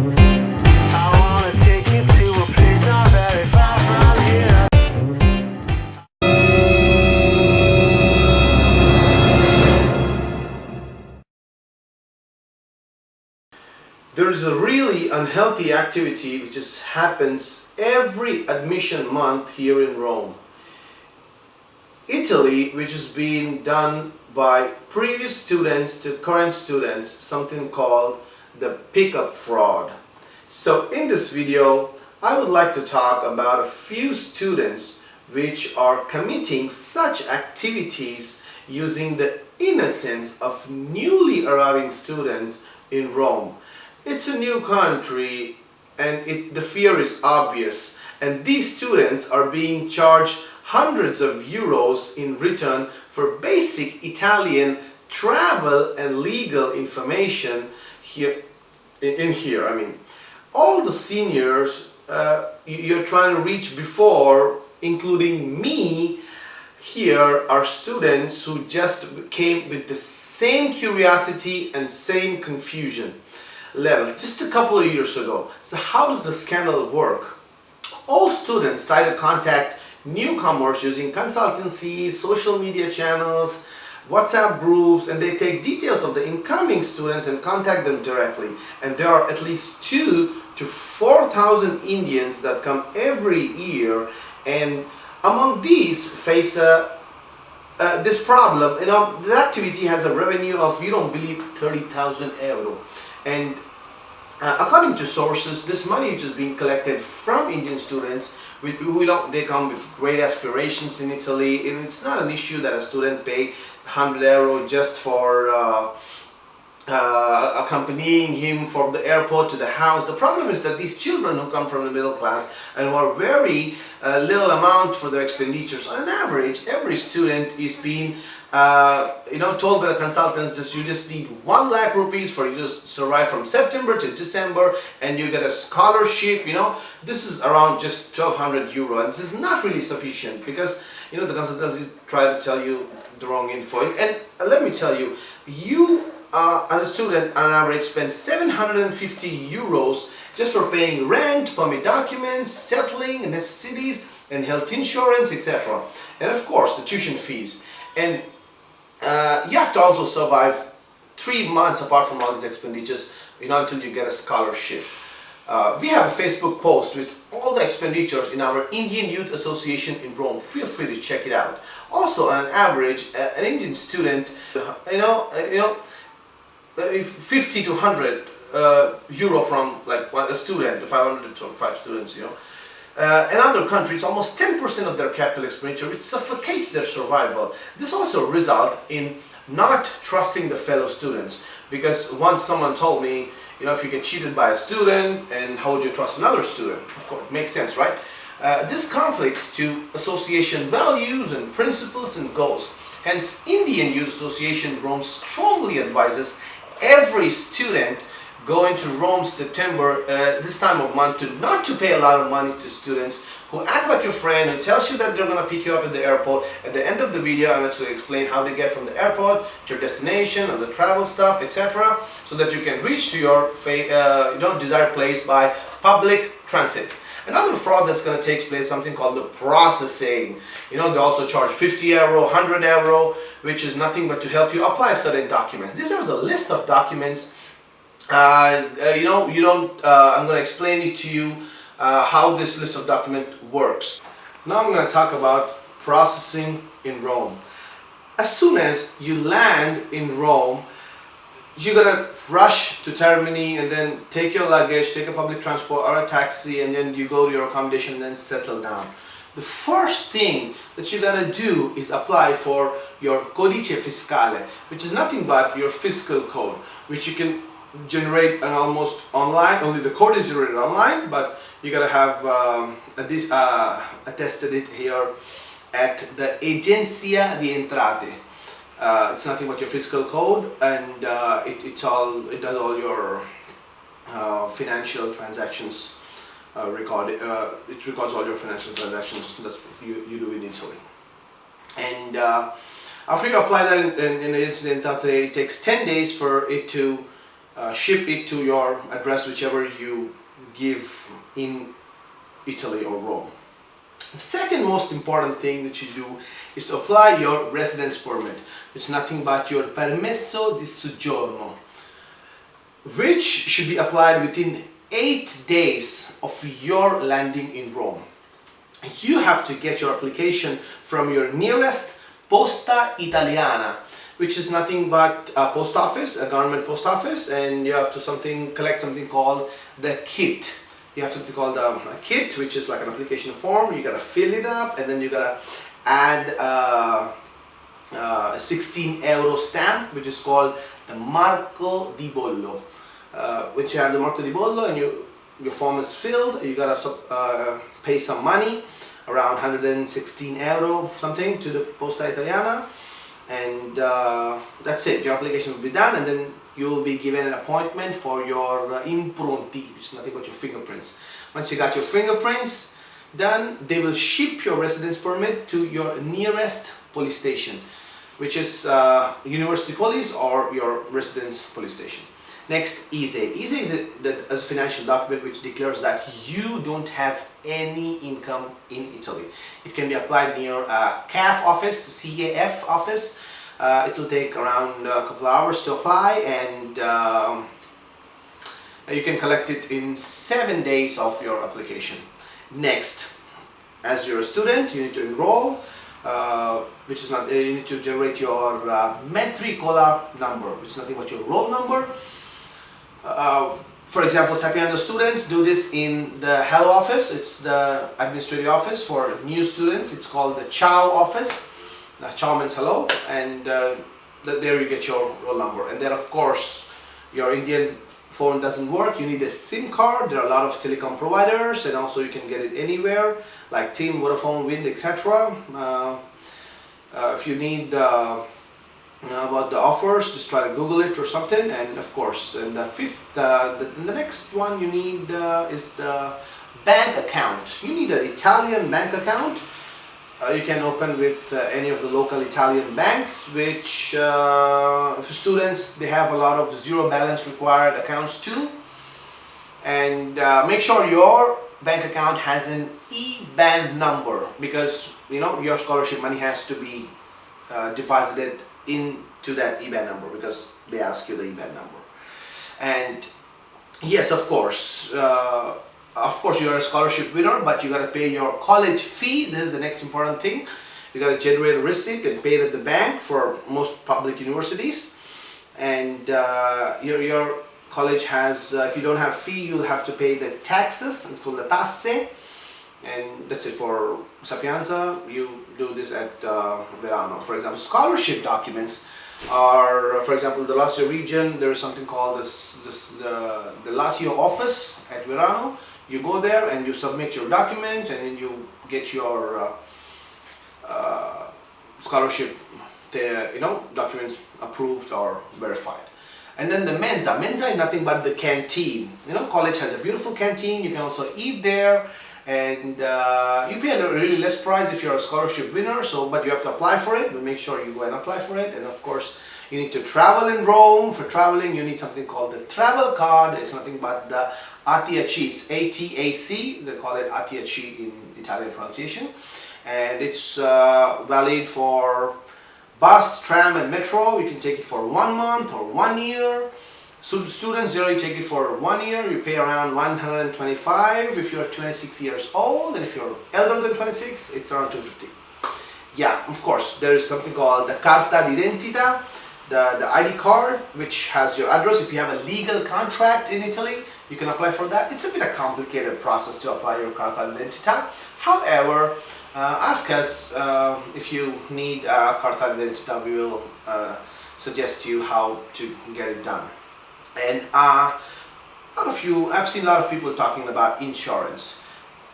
I wanna take you to a place not very far from here. There is a really unhealthy activity which just happens every admission month here in Rome. Italy, which is being done by previous students to current students, something called the pickup fraud. So in this video, I would like to talk about a few students which are committing such activities using the innocence of newly arriving students in Rome. It's a new country and the fear is obvious, and these students are being charged hundreds of euros in return for basic Italian travel and legal information here. I mean, all the seniors you're trying to reach before, including me, here are students who just came with the same curiosity and same confusion levels just a couple of years ago. So how does the scandal work? All students try to contact newcomers using consultancies, social media channels, WhatsApp groups, and they take details of the incoming students and contact them directly. And there are at least 2,000 to 4,000 Indians that come every year, and among these face this problem. You know, the activity has a revenue of, you don't believe, 30,000 euro. And according to sources, this money which is being collected from Indian students, they come with great aspirations in Italy, and it's not an issue that a student pay 100 euro just for accompanying him from the airport to the house. The problem is that these children who come from the middle class and who are very little amount for their expenditures, on average, every student is being told by the consultants, you just need 1 lakh rupees for you to survive from September to December, and you get a scholarship. This is around just 1,200 euro, and this is not really sufficient because the consultancies try to tell you the wrong info. And let me tell you, as a student on average spend 750 euros just for paying rent, permit documents, settling necessities and health insurance, etc. And of course the tuition fees. And you have to also survive 3 months apart from all these expenditures until you get a scholarship. We have a Facebook post with all the expenditures in our Indian Youth Association in Rome. Feel free to check it out. Also, on average, an Indian student, 50 to 100 euro from like a student, 500 to 5 students, in other countries, almost 10% of their capital expenditure, which suffocates their survival. This also results in not trusting the fellow students, because once someone told me, if you get cheated by a student, and how would you trust another student? Of course, it makes sense, right? This conflicts to association values and principles and goals. Hence, Indian Youth Association Rome strongly advises every student going to Rome September, this time of month, not to pay a lot of money to students who act like your friend, who tells you that they're going to pick you up at the airport. At the end of the video, I'm going to explain how to get from the airport to your destination and the travel stuff, etc., so that you can reach to your desired place by public transit. Another fraud that's going to take place is something called the processing. They also charge 50 euro, 100 euro, which is nothing but to help you apply certain documents. These are the list of documents. I'm going to explain it to you how this list of documents works. Now I'm going to talk about processing in Rome. As soon as you land in Rome, you're gonna rush to Termini and then take your luggage, take a public transport or a taxi, and then you go to your accommodation and then settle down. The first thing that you're gonna do is apply for your codice fiscale, which is nothing but your fiscal code, which you can generate almost online. Only the code is generated online, but you gotta have attested it here at the Agenzia di Entrate. It's nothing but your fiscal code, and it does all your financial transactions. It records all your financial transactions. That's what you do in Italy. And after you apply that in Agenzia di Entrate, it takes 10 days for it to ship it to your address, whichever you give in Italy or Rome. The second most important thing that you do is to apply your residence permit. It's nothing but your permesso di soggiorno, which should be applied within 8 days of your landing in Rome. You have to get your application from your nearest Posta Italiana, which is nothing but a post office, a government post office, and you have to collect something called the kit. You have something called a kit, which is like an application form. You gotta fill it up, and then you gotta add a 16 euro stamp, which is called the Marco di Bollo. Once you have the Marco di Bollo and your form is filled, you gotta pay some money, around 116 euro something, to the Posta Italiana, and that's it. Your application will be done, and then you will be given an appointment for your impronti, which is nothing but your fingerprints. Once you got your fingerprints done, they will ship your residence permit to your nearest police station, which is University Police or your residence police station. Next, ISEE. ISEE is a financial document which declares that you don't have any income in Italy. It can be applied near a CAF office, CAF office. It will take around a couple of hours to apply, and you can collect it in 7 days of your application. Next, as you're a student, you need to enroll, which is not, you need to generate your matricola number, which is nothing but your roll number. For example, Sapienza students do this in the Hello office. It's the administrative office for new students. It's called the Ciao office. Ciao means hello, and there you get your roll number. And then, of course, your Indian phone doesn't work. You need a SIM card. There are a lot of telecom providers, and also you can get it anywhere, like TIM, Vodafone, Wind, etc. If you need about the offers, just try to Google it or something. And of course, and the next one you need is the bank account. You need an Italian bank account. You can open with any of the local Italian banks, which for students, they have a lot of zero balance required accounts too. And make sure your bank account has an IBAN number, because your scholarship money has to be deposited into that IBAN number, because they ask you the IBAN number. And yes, of course you're a scholarship winner, but you got to pay your college fee. This is the next important thing. You got to generate a receipt and pay it at the bank for most public universities. And your college has, if you don't have fee, you'll have to pay the taxes. It's called the tasse. And that's it for Sapienza. You do this at Verano. For example, scholarship documents are, for example, the Lazio region, there is something called the Lazio office at Verano. You go there and you submit your documents, and then you get your scholarship documents approved or verified. And then the mensa. Mensa is nothing but the canteen. College has a beautiful canteen. You can also eat there. And you pay a really less price if you're a scholarship winner, but you have to apply for it. But make sure you go and apply for it. And of course, you need to travel in Rome. For traveling, you need something called the travel card. It's nothing but the ATAC. It's ATAC. They call it ATAC in Italian pronunciation. And it's valid for bus, tram, and metro. You can take it for 1 month or 1 year. So students, you take it for 1 year, you pay around 125 if you're 26 years old, and if you're elder than 26, it's around 250. Yeah, of course, there is something called the carta d'identità, the ID card, which has your address. If you have a legal contract in Italy, you can apply for that. It's a bit of a complicated process to apply your carta d'identità. However, ask us if you need a carta d'identità. We will suggest you how to get it done. And I've seen a lot of people talking about insurance.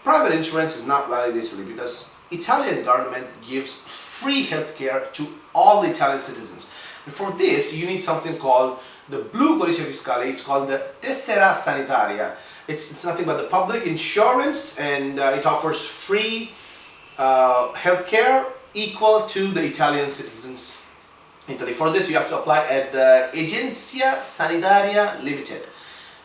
Private insurance is not valid in Italy because Italian government gives free healthcare to all the Italian citizens. And for this, you need something called the Blue Codice Fiscale. It's called the Tessera Sanitaria. It's nothing but the public insurance, and it offers free healthcare equal to the Italian citizens. Italy. For this, you have to apply at the Agenzia Sanitaria Limited.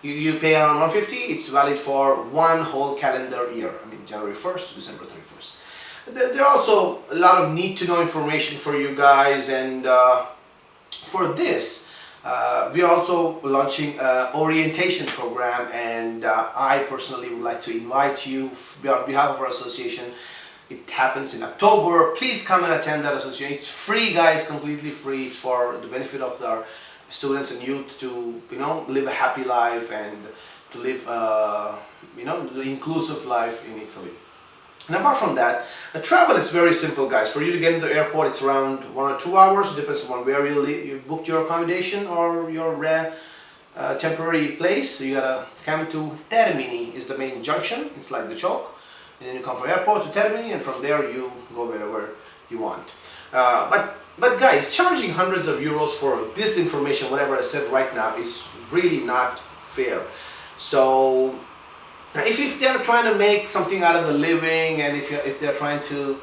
You pay around 150. It's valid for one whole calendar year. I mean, January 1st to December 31st. There are also a lot of need-to-know information for you guys, and for this, we are also launching an orientation program, and I personally would like to invite you on behalf of our association. It happens in October. Please come and attend that association. It's free, guys, completely free. It's for the benefit of our students and youth to, live a happy life and to live, the inclusive life in Italy. And apart from that, the travel is very simple, guys. For you to get into the airport, it's around 1 or 2 hours. It depends on where you booked your accommodation or your temporary place. So you gotta come to Termini, is the main junction. It's like the chalk. And then you come from airport to Termini, and from there you go wherever you want. But guys, charging hundreds of euros for this information, whatever I said right now, is really not fair. So if they're trying to make something out of the living, and if they're trying to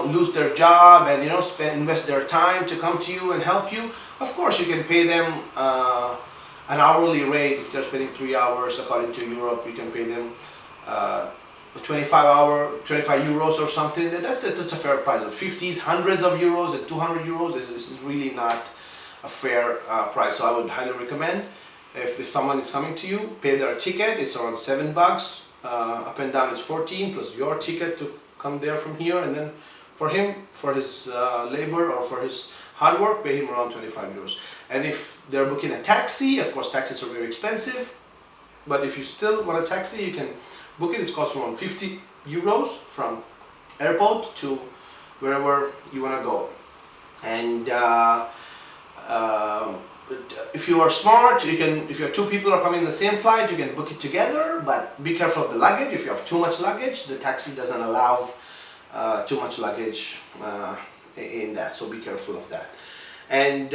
lose their job and invest their time to come to you and help you, of course you can pay them an hourly rate. If they're spending 3 hours according to Europe, you can pay them 25 euros or something. That's a fair price. 50s, hundreds of euros and 200 euros is really not a fair price. So I would highly recommend, if someone is coming to you, pay their ticket. It's around $7. Up and down it's 14 plus your ticket to come there from here, and then for him, for his labor or for his hard work, pay him around 25 euros. And if they're booking a taxi, of course taxis are very expensive, but if you still want a taxi, you can book it. It costs around 50 euros from airport to wherever you want to go. And if you are smart, you can, if your two people are coming in the same flight, you can book it together, but be careful of the luggage. If you have too much luggage, the taxi doesn't allow too much luggage in that, so be careful of that. And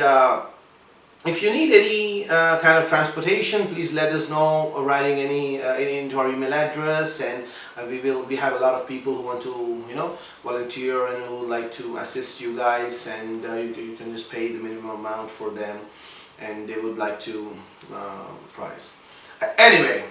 if you need any kind of transportation, please let us know, writing into our email address, and we have a lot of people who want to volunteer and who would like to assist you guys, and you can just pay the minimum amount for them, and they would like to price. Anyway,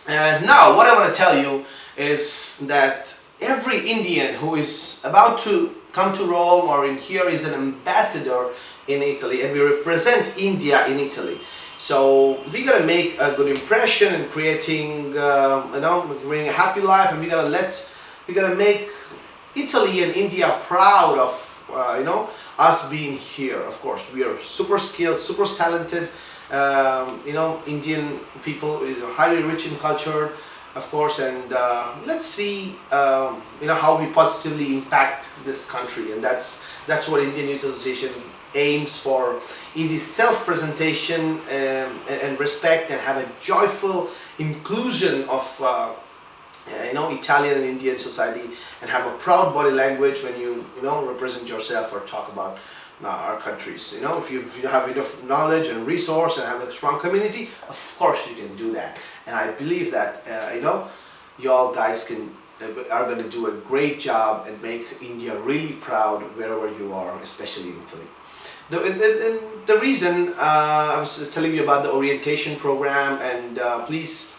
now what I want to tell you is that every Indian who is about to come to Rome or in here is an ambassador in Italy, and we represent India in Italy. So we gotta make a good impression in creating, creating a happy life, and we gotta make Italy and India proud of, us being here. Of course, we are super skilled, super talented, Indian people, highly rich in culture, of course, and let's see, how we positively impact this country, and that's what Indian Youth Association aims for. Easy self-presentation and respect, and have a joyful inclusion of Italian and Indian society, and have a proud body language when you represent yourself or talk about our countries. If you have enough knowledge and resource and have a strong community, of course you can do that. And I believe that you all guys are going to do a great job and make India really proud wherever you are, especially in Italy. The reason I was telling you about the orientation program, and please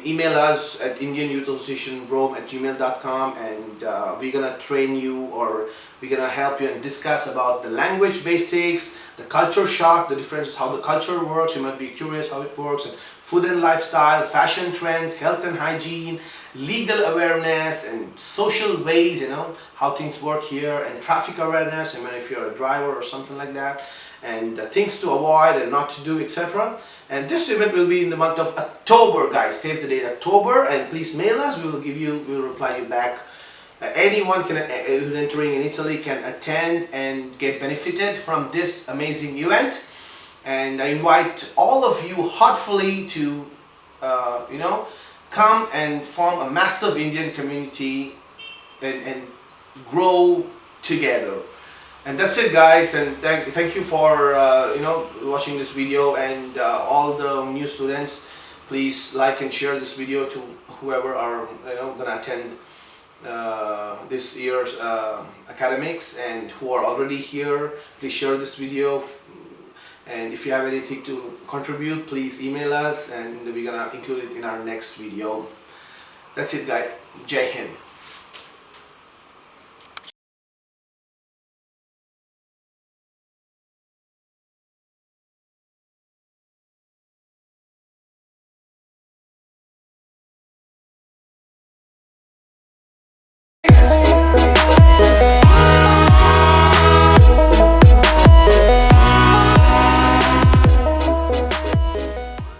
email us at indianyouthAssociationrome@gmail.com, and we're gonna train you, or we're gonna help you and discuss about the language basics, the culture shock, the differences, how the culture works. You might be curious how it works, and food and lifestyle, fashion trends, health and hygiene, legal awareness, and social ways, how things work here, and traffic awareness, if you're a driver or something like that, and things to avoid and not to do, etc. And this event will be in the month of October, guys. Save the date, October, and please mail us. We will reply you back. Anyone who's entering in Italy can attend and get benefited from this amazing event. And I invite all of you heartfully to, come and form a massive Indian community and grow together. And that's it, guys, and thank you for watching this video, and all the new students, please like and share this video to whoever are gonna attend this year's academics, and who are already here, please share this video. And if you have anything to contribute, please email us, and we're gonna include it in our next video. That's it, guys. Jai Hind.